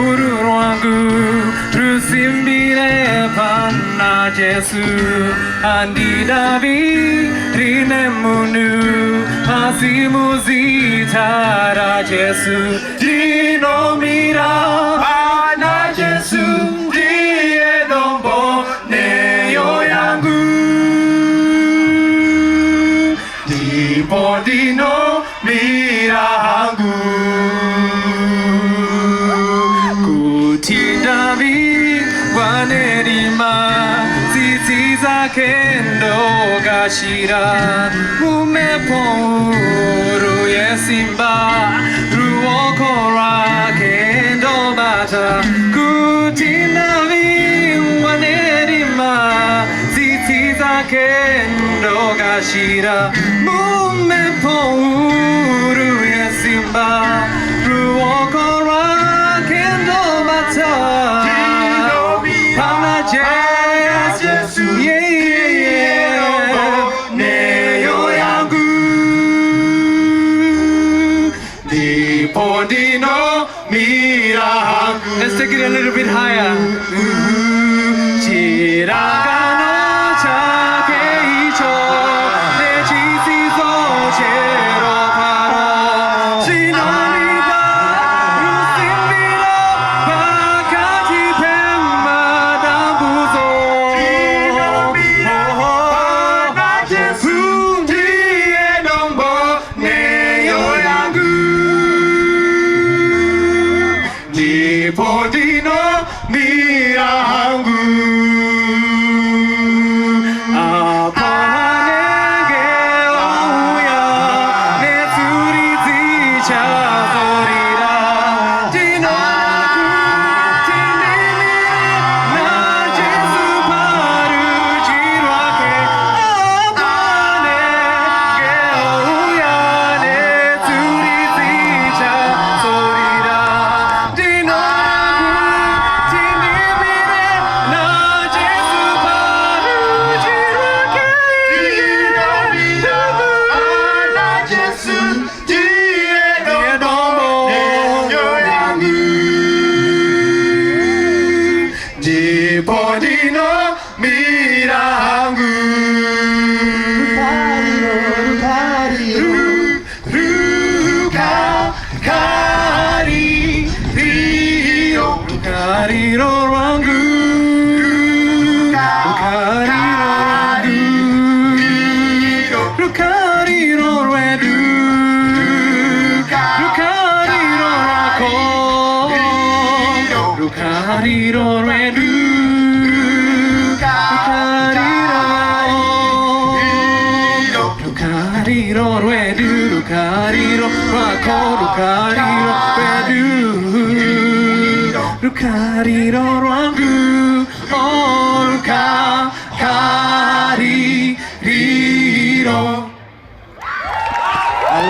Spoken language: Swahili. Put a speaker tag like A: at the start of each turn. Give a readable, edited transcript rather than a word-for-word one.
A: Uruangu Rusimbire Panna Jesu Andi Davi Rine Munu Asimuzi Tara Jesu Dino Mira Panna Jesu Die Dombo Neo Yangu Dipo Dino Mira Hangu Kendo gashira mume poru yesimba ruokora kendo bata kutinavi wanerima zitiza kendo gashira mume poru yesimba ruokora kendo bata Pana Jesu Podino Mirahangu. Let's take it a little bit higher. Chiragano chakeicho nechisizo chero paro shinoniga rusimbira bakati pemma dambuzo Pana Jesu die dombo neyo yangu Podino Mirahangu Apanege Oya Netsuri Zicha Zorira Dinoku Tinemire Na Jesu Paru Jirake Apanege Oya Netsuri Zicha Zorira Podino Mirahangu Kari Rio Kari Rorangu Kari Rorangu Kari Rorangu Kari Rorangu Kari Rorangu Cariro, redu, cariro, racoro, cariro, redu, cariro, rangu, oh, cariro.